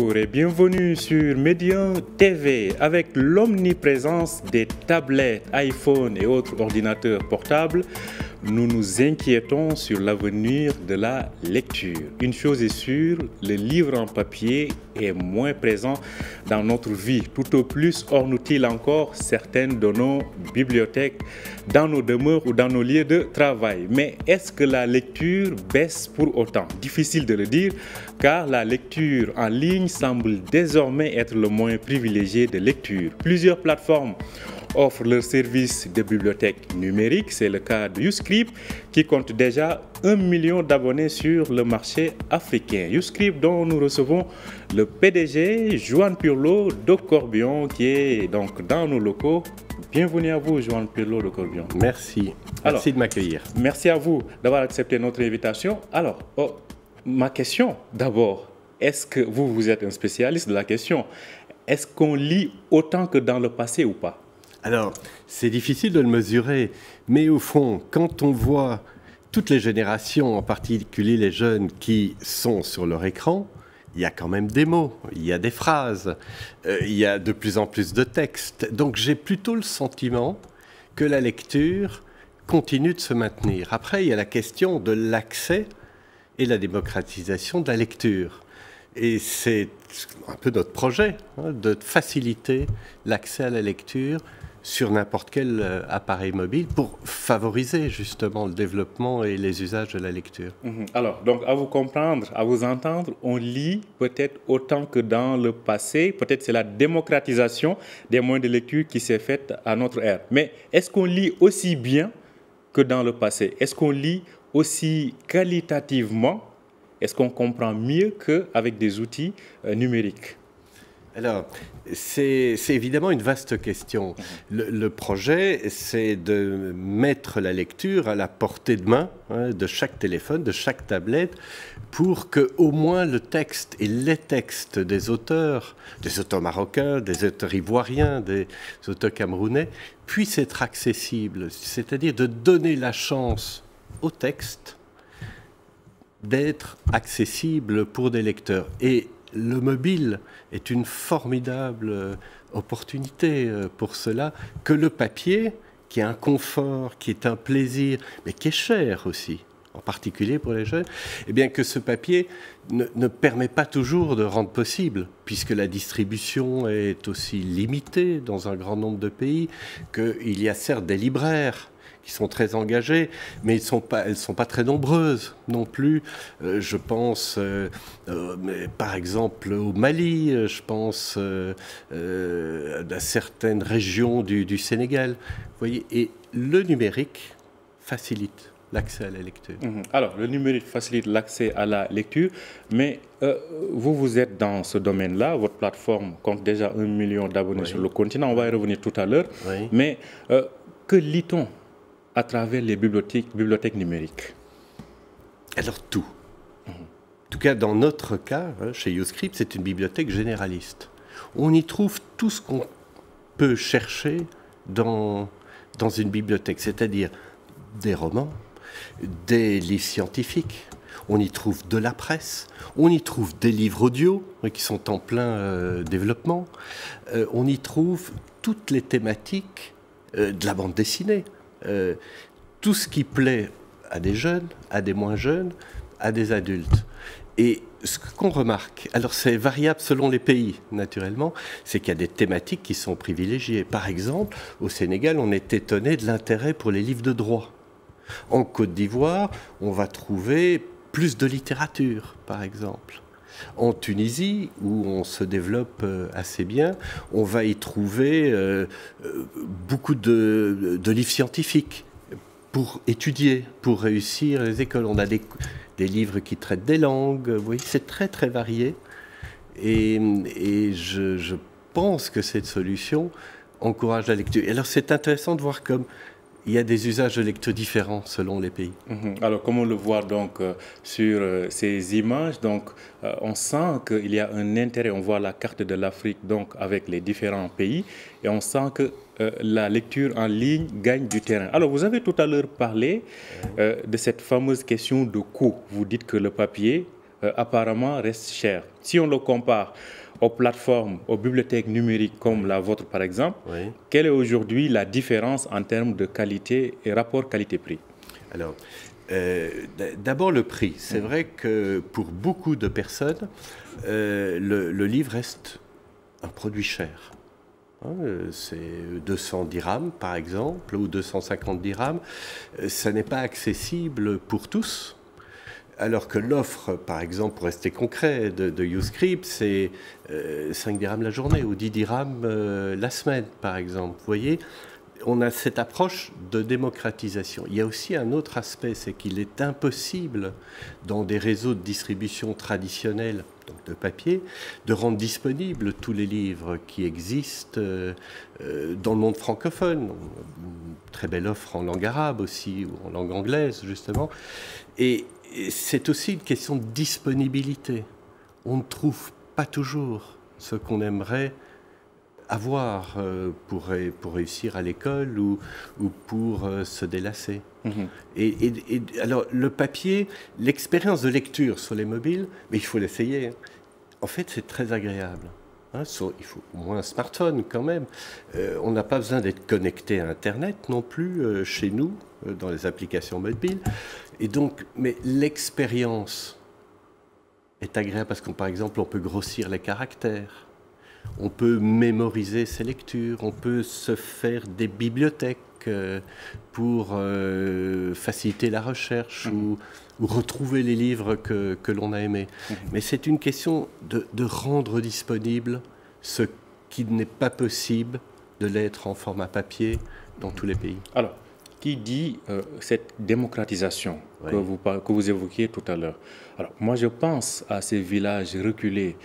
Bonjour et bienvenue sur Médian TV. Avec l'omniprésence des tablettes, iPhone et autres ordinateurs portables, nous nous inquiétons sur l'avenir de la lecture. Une chose est sûre, le livre en papier est moins présent dans notre vie. Tout au plus orne-t-il encore certaines de nos bibliothèques, dans nos demeures ou dans nos lieux de travail. Mais est-ce que la lecture baisse pour autant? Difficile de le dire, car la lecture en ligne semble désormais être le moyen privilégié de lecture. Plusieurs plateformes offrent leurs services de bibliothèque numérique. C'est le cas de YouScript qui compte déjà 1 million d'abonnés sur le marché africain. YouScript dont nous recevons le PDG Joan Pirlo de Corbion qui est donc dans nos locaux. Bienvenue à vous Joan Pirlo de Corbion. Merci. Merci de m'accueillir. Merci à vous d'avoir accepté notre invitation. Alors, ma question d'abord, est-ce que vous êtes un spécialiste de la question? Est-ce qu'on lit autant que dans le passé ou pas? Alors, c'est difficile de le mesurer, mais au fond, quand on voit toutes les générations, en particulier les jeunes qui sont sur leur écran, il y a quand même des mots, il y a des phrases, il y a de plus en plus de textes. Donc j'ai plutôt le sentiment que la lecture continue de se maintenir. Après, il y a la question de l'accès et la démocratisation de la lecture. Et c'est un peu notre projet, de faciliter l'accès à la lecture sur n'importe quel appareil mobile pour favoriser justement le développement et les usages de la lecture. Alors, donc à vous comprendre, à vous entendre, on lit peut-être autant que dans le passé. Peut-être c'est la démocratisation des moyens de lecture qui s'est faite à notre ère. Mais est-ce qu'on lit aussi bien que dans le passé? Est-ce qu'on lit aussi qualitativement? Est-ce qu'on comprend mieux qu'avec des outils numériques? Alors, c'est évidemment une vaste question. Le projet, c'est de mettre la lecture à la portée de main de chaque téléphone, de chaque tablette, pour que au moins le texte et les textes des auteurs marocains, des auteurs ivoiriens, des auteurs camerounais, puissent être accessibles. C'est-à-dire de donner la chance au texte d'être accessible pour des lecteurs. Et le mobile est une formidable opportunité pour cela, que le papier, qui est un confort, qui est un plaisir, mais qui est cher aussi, en particulier pour les jeunes, eh bien que ce papier ne permet pas toujours de rendre possible, puisque la distribution est aussi limitée dans un grand nombre de pays, qu'il y a certes des libraires qui sont très engagées, mais elles ne sont pas très nombreuses non plus. Je pense par exemple au Mali, je pense à certaines régions du Sénégal. Vous voyez, et le numérique facilite l'accès à la lecture. Alors, le numérique facilite l'accès à la lecture, mais vous êtes dans ce domaine-là. Votre plateforme compte déjà 1 million d'abonnés sur le continent. On va y revenir tout à l'heure. Oui. Mais que lit-on à travers les bibliothèques numériques? Alors tout. En tout cas, dans notre cas, chez YouScript, c'est une bibliothèque généraliste. On y trouve tout ce qu'on peut chercher dans une bibliothèque, c'est-à-dire des romans, des livres scientifiques, on y trouve de la presse, on y trouve des livres audio qui sont en plein développement, on y trouve toutes les thématiques de la bande dessinée. Tout ce qui plaît à des jeunes, à des moins jeunes, à des adultes. Et ce qu'on remarque, alors c'est variable selon les pays, naturellement, c'est qu'il y a des thématiques qui sont privilégiées. Par exemple, au Sénégal, on est étonné de l'intérêt pour les livres de droit. En Côte d'Ivoire, on va trouver plus de littérature, par exemple. En Tunisie, où on se développe assez bien, on va y trouver beaucoup de livres scientifiques pour étudier, pour réussir les écoles. On a des livres qui traitent des langues, vous voyez, c'est très très varié. Et je pense que cette solution encourage la lecture. Et alors c'est intéressant de voir comme il y a des usages de lecture différents selon les pays. Alors, comme on le voit donc sur ces images, donc on sent qu'il y a un intérêt. On voit la carte de l'Afrique donc avec les différents pays et on sent que la lecture en ligne gagne du terrain. Alors, vous avez tout à l'heure parlé de cette fameuse question de coût. Vous dites que le papier apparemment reste cher. Si on le compare aux plateformes, aux bibliothèques numériques comme la vôtre par exemple, oui. Quelle est aujourd'hui la différence en termes de qualité et rapport qualité-prix? Alors, d'abord le prix. C'est vrai que pour beaucoup de personnes, le livre reste un produit cher. C'est 200 dirhams par exemple, ou 250 dirhams. Ça n'est pas accessible pour tous. Alors que l'offre, par exemple, pour rester concret, de YouScript, c'est 5 dirhams la journée ou 10 dirhams la semaine, par exemple. Vous voyez, on a cette approche de démocratisation. Il y a aussi un autre aspect, c'est qu'il est impossible, dans des réseaux de distribution traditionnels, donc de papier, de rendre disponibles tous les livres qui existent dans le monde francophone. Une très belle offre en langue arabe aussi, ou en langue anglaise, justement. Et c'est aussi une question de disponibilité. On ne trouve pas toujours ce qu'on aimerait avoir pour réussir à l'école ou pour se délasser. Et alors, le papier, l'expérience de lecture sur les mobiles, mais il faut l'essayer. En fait, c'est très agréable. Il faut au moins un smartphone quand même. On n'a pas besoin d'être connecté à Internet non plus chez nous, dans les applications mobiles. Et donc, mais l'expérience est agréable parce que, par exemple, on peut grossir les caractères, on peut mémoriser ses lectures, on peut se faire des bibliothèques pour faciliter la recherche ou retrouver les livres que l'on a aimés. Mais c'est une question de rendre disponible ce qui n'est pas possible de l'être en format papier dans tous les pays. Alors, qui dit cette démocratisation que vous évoquiez tout à l'heure? Alors, moi, je pense à ces villages reculés,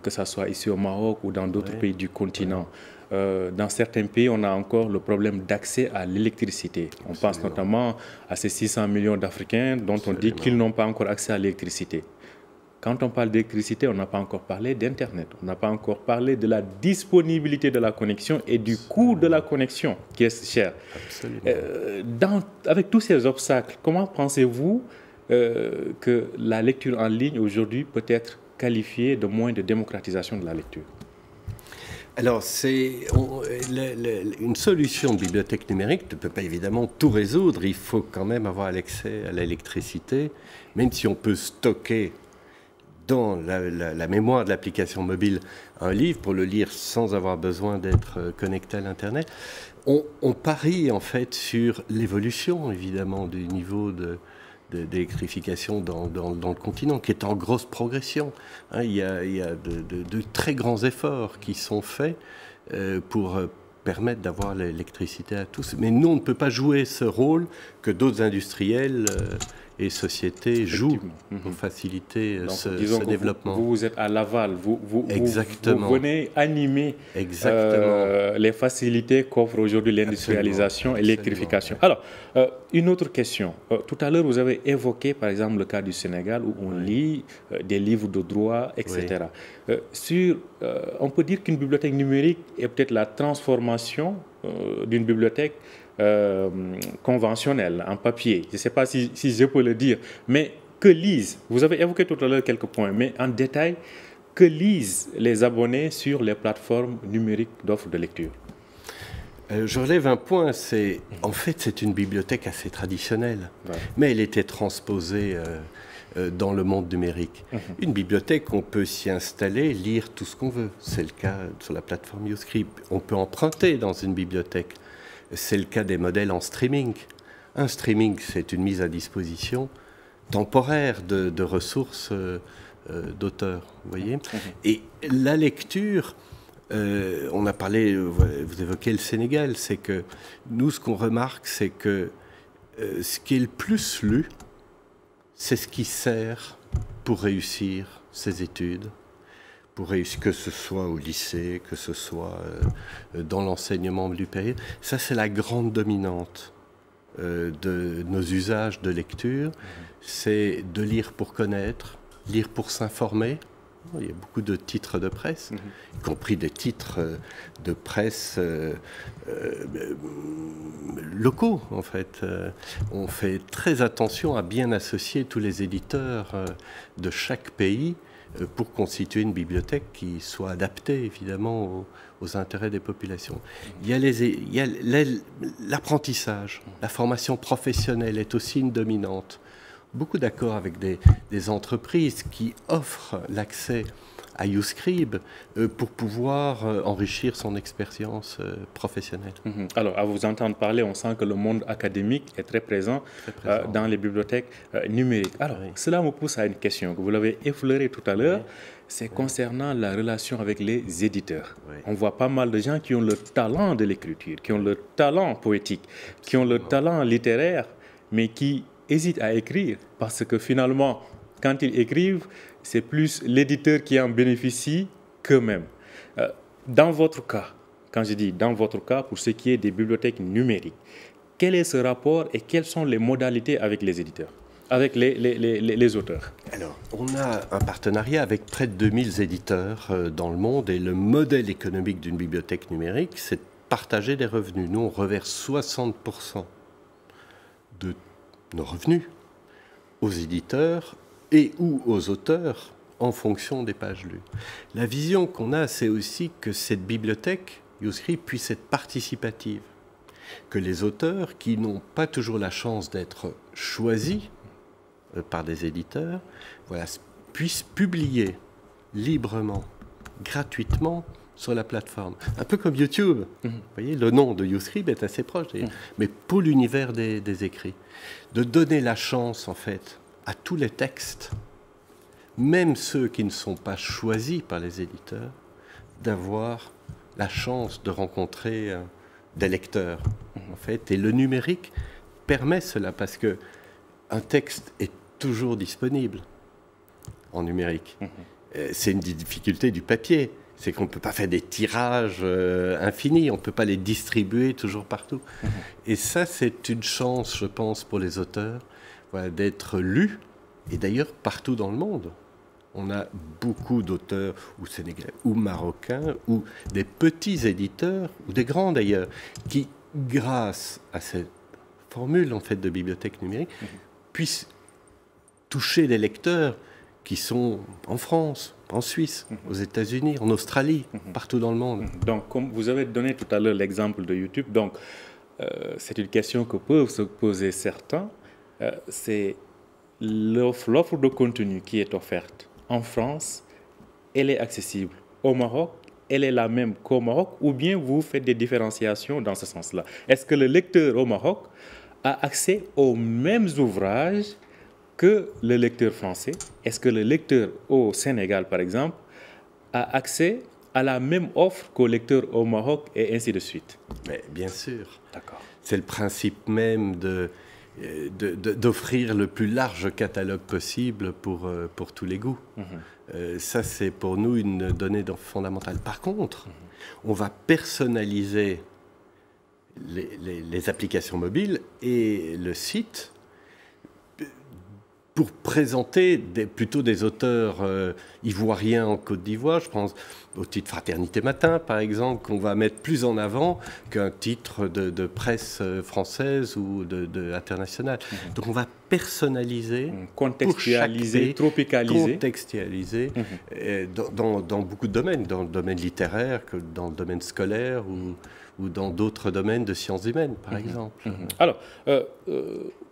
que ce soit ici au Maroc ou dans d'autres pays du continent. Dans certains pays, on a encore le problème d'accès à l'électricité. On pense notamment à ces 600 millions d'Africains dont on dit qu'ils n'ont pas encore accès à l'électricité. Quand on parle d'électricité, on n'a pas encore parlé d'Internet. On n'a pas encore parlé de la disponibilité de la connexion et du coût de la connexion qui est cher. Avec tous ces obstacles, comment pensez-vous que la lecture en ligne aujourd'hui peut être qualifiée de moyen de démocratisation de la lecture? Alors, une solution de bibliothèque numérique ne peut pas évidemment tout résoudre. Il faut quand même avoir l'accès à l'électricité, même si on peut stocker dans la mémoire de l'application mobile un livre pour le lire sans avoir besoin d'être connecté à l'Internet. On parie en fait sur l'évolution évidemment du niveau d'électrification dans le continent, qui est en grosse progression. Il y a de très grands efforts qui sont faits pour permettre d'avoir l'électricité à tous. Mais nous, on ne peut pas jouer ce rôle que d'autres industriels et sociétés jouent pour faciliter ce développement. Vous êtes à l'aval, vous venez animer les facilités qu'offre aujourd'hui l'industrialisation et l'électrification. Alors, une autre question. Tout à l'heure, vous avez évoqué, par exemple, le cas du Sénégal où on lit des livres de droit, etc. On peut dire qu'une bibliothèque numérique est peut-être la transformation d'une bibliothèque conventionnelle, en papier. Je ne sais pas si je peux le dire, mais que lisent, vous avez évoqué tout à l'heure quelques points, mais en détail, que lisent les abonnés sur les plateformes numériques d'offres de lecture? Je relève un point, en fait c'est une bibliothèque assez traditionnelle, mais elle était transposée dans le monde numérique. Une bibliothèque, on peut s'y installer, lire tout ce qu'on veut. C'est le cas sur la plateforme YouScript. On peut emprunter dans une bibliothèque. C'est le cas des modèles en streaming. Un streaming, c'est une mise à disposition temporaire de ressources d'auteurs, vous voyez. Et la lecture, on a parlé, vous évoquez le Sénégal, c'est que nous, ce qu'on remarque, c'est que ce qui est le plus lu, c'est ce qui sert pour réussir ses études, pour réussir, que ce soit au lycée, que ce soit dans l'enseignement du pays. Ça, c'est la grande dominante de nos usages de lecture. C'est de lire pour connaître, lire pour s'informer, Il y a beaucoup de titres de presse, y compris des titres de presse locaux, en fait. On fait très attention à bien associer tous les éditeurs de chaque pays pour constituer une bibliothèque qui soit adaptée, évidemment, aux intérêts des populations. Il y a l'apprentissage, la formation professionnelle est aussi une dominante. Beaucoup d'accords avec des entreprises qui offrent l'accès à YouScribe pour pouvoir enrichir son expérience professionnelle. Alors, à vous entendre parler, on sent que le monde académique est très présent, dans les bibliothèques numériques. Alors, cela me pousse à une question que vous l'avez effleurée tout à l'heure, c'est concernant la relation avec les éditeurs. On voit pas mal de gens qui ont le talent de l'écriture, qui ont le talent poétique, qui ont le talent littéraire, mais qui hésitent à écrire parce que finalement, quand ils écrivent, c'est plus l'éditeur qui en bénéficie qu'eux-mêmes. Dans votre cas, quand je dis dans votre cas, pour ce qui est des bibliothèques numériques, quel est ce rapport et quelles sont les modalités avec les éditeurs, avec les auteurs? Alors, on a un partenariat avec près de 2000 éditeurs dans le monde et le modèle économique d'une bibliothèque numérique, c'est de partager des revenus. Nous, on reverse 60% de nos revenus aux éditeurs et ou aux auteurs en fonction des pages lues. La vision qu'on a, c'est aussi que cette bibliothèque, YouScribe, puisse être participative, que les auteurs qui n'ont pas toujours la chance d'être choisis par des éditeurs, voilà, puissent publier librement, gratuitement sur la plateforme. Un peu comme YouTube. Vous voyez, le nom de YouScribe est assez proche, mais pour l'univers des écrits. De donner la chance, en fait, à tous les textes, même ceux qui ne sont pas choisis par les éditeurs, d'avoir la chance de rencontrer des lecteurs, en fait. Et le numérique permet cela, parce que un texte est toujours disponible en numérique. C'est une difficulté du papier. C'est qu'on ne peut pas faire des tirages infinis, on ne peut pas les distribuer toujours partout. Et ça, c'est une chance, je pense, pour les auteurs, voilà, d'être lus, et d'ailleurs partout dans le monde. On a beaucoup d'auteurs, ou sénégalais, ou marocains, ou des petits éditeurs, ou des grands d'ailleurs, qui, grâce à cette formule en fait, de bibliothèque numérique, puissent toucher des lecteurs qui sont en France, en Suisse, aux États-Unis, en Australie, partout dans le monde. Donc, comme vous avez donné tout à l'heure l'exemple de YouTube, donc c'est une question que peuvent se poser certains. C'est l'offre de contenu qui est offerte en France, elle est accessible. Au Maroc, elle est la même qu'au Maroc, ou bien vous faites des différenciations dans ce sens-là? Est-ce que le lecteur au Maroc a accès aux mêmes ouvrages que le lecteur français? Est-ce que le lecteur au Sénégal, par exemple, a accès à la même offre qu'au lecteur au Maroc et ainsi de suite? Mais bien sûr. D'accord. C'est le principe même d'offrir le plus large catalogue possible pour tous les goûts. Ça, c'est pour nous une donnée fondamentale. Par contre, on va personnaliser les applications mobiles et le site pour présenter plutôt des auteurs ivoiriens en Côte d'Ivoire. Je pense au titre Fraternité Matin, par exemple, qu'on va mettre plus en avant qu'un titre de presse française ou internationale. Donc on va personnaliser, contextualiser, tropicaliser. Contextualiser dans beaucoup de domaines, dans le domaine littéraire, que dans le domaine scolaire ou dans d'autres domaines de sciences humaines, par exemple. Alors,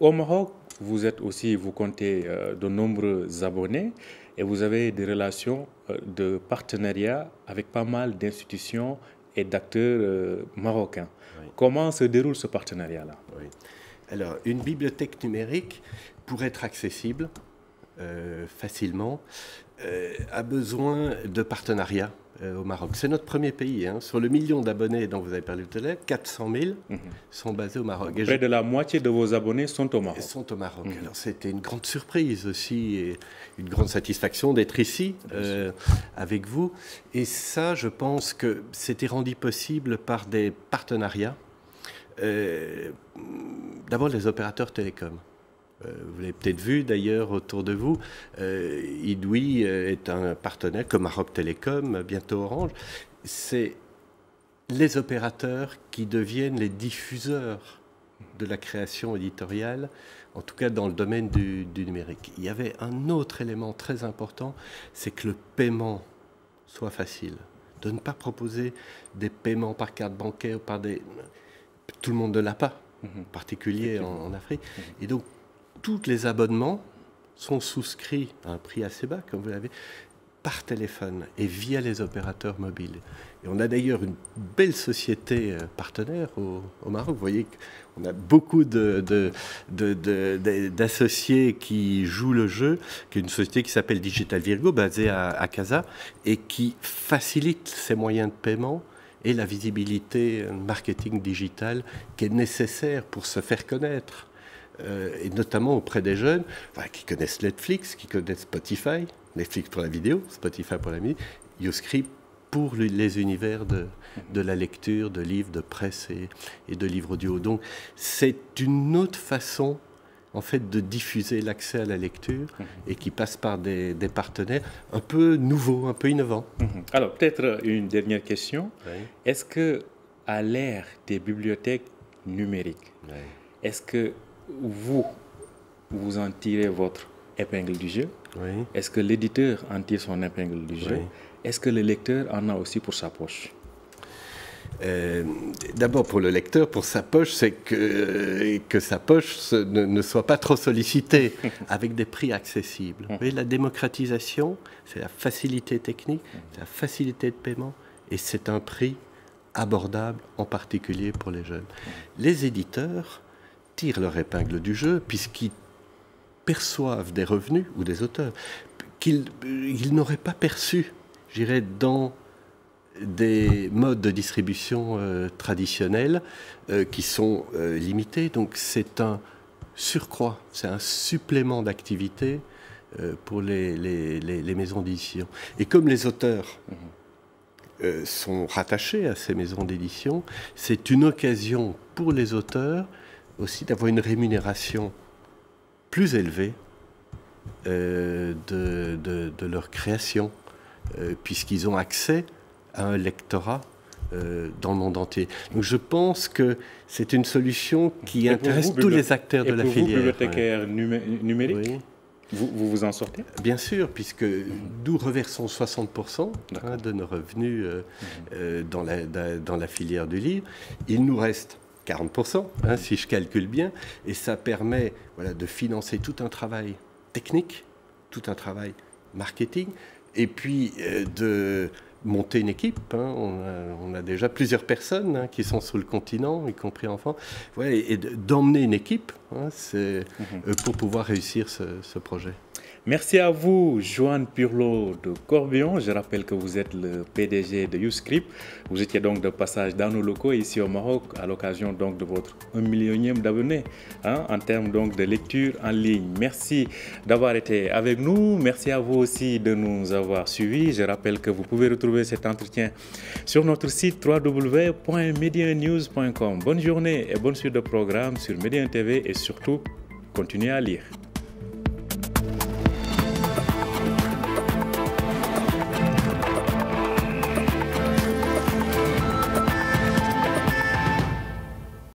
au Maroc, vous comptez de nombreux abonnés et vous avez des relations de partenariat avec pas mal d'institutions et d'acteurs marocains. Oui. Comment se déroule ce partenariat-là? Oui. Alors, une bibliothèque numérique, pour être accessible facilement, a besoin de partenariats au Maroc. C'est notre premier pays. Sur le million d'abonnés dont vous avez parlé tout à l'heure, 400 000 sont basés au Maroc. Près de la moitié de vos abonnés sont au Maroc. Sont au Maroc. Alors c'était une grande surprise aussi et une grande satisfaction d'être ici avec vous. Et ça, je pense que c'était rendu possible par des partenariats. D'abord les opérateurs télécoms. Vous l'avez peut-être vu d'ailleurs autour de vous. Idoui est un partenaire comme Maroc Télécom, bientôt Orange. C'est les opérateurs qui deviennent les diffuseurs de la création éditoriale, en tout cas dans le domaine du numérique. Il y avait un autre élément très important, c'est que le paiement soit facile. De ne pas proposer des paiements par carte bancaire, par des... Tout le monde ne l'a pas, en particulier en Afrique. Et donc, tous les abonnements sont souscrits à un prix assez bas, comme vous l'avez, par téléphone et via les opérateurs mobiles. Et on a d'ailleurs une belle société partenaire au Maroc. Vous voyez qu'on a beaucoup d'associés qui jouent le jeu, qui est une société qui s'appelle Digital Virgo, basée à Casa, et qui facilite ces moyens de paiement et la visibilité marketing digital qui est nécessaire pour se faire connaître. Et notamment auprès des jeunes qui connaissent Netflix, qui connaissent Spotify, Netflix pour la vidéo, Spotify pour la musique, YouScript pour les univers de la lecture, de livres, de presse et de livres audio. Donc c'est une autre façon en fait de diffuser l'accès à la lecture et qui passe par des partenaires un peu nouveaux, un peu innovants. Alors peut-être une dernière question. Oui. Est-ce que à l'ère des bibliothèques numériques, est-ce que vous en tirez votre épingle du jeu? Oui. Est-ce que l'éditeur en tire son épingle du jeu? Oui. Est-ce que le lecteur en a aussi pour sa poche? D'abord pour le lecteur, pour sa poche, c'est que sa poche ne soit pas trop sollicitée avec des prix accessibles. Vous voyez, la démocratisation, c'est la facilité technique, c'est la facilité de paiement et c'est un prix abordable, en particulier pour les jeunes. Les éditeurs tirent leur épingle du jeu puisqu'ils perçoivent des revenus, ou des auteurs, qu'ils n'auraient pas perçus, je dirais, dans des modes de distribution traditionnels qui sont limités. Donc c'est un surcroît, c'est un supplément d'activité pour les maisons d'édition. Et comme les auteurs sont rattachés à ces maisons d'édition, c'est une occasion pour les auteurs aussi d'avoir une rémunération plus élevée de leur création, puisqu'ils ont accès à un lectorat dans le monde entier. Donc je pense que c'est une solution qui intéresse tous les acteurs de la filière. Et pour vous, bibliothécaire numérique, oui. Vous en sortez? Bien sûr, puisque nous reversons 60% de nos revenus dans la filière du livre. Il nous reste 40%, si je calcule bien, et ça permet de financer tout un travail technique, tout un travail marketing, et puis de monter une équipe. On a déjà plusieurs personnes qui sont sur le continent, y compris enfants, et d'emmener une équipe pour pouvoir réussir ce projet. Merci à vous, Joanne Purlot de Corbion. Je rappelle que vous êtes le PDG de YouScript. Vous étiez donc de passage dans nos locaux ici au Maroc à l'occasion donc de votre 1 millionième d'abonnés en termes donc de lecture en ligne. Merci d'avoir été avec nous. Merci à vous aussi de nous avoir suivis. Je rappelle que vous pouvez retrouver cet entretien sur notre site www.medianews.com. Bonne journée et bonne suite de programmes sur Médien TV et surtout, continuez à lire.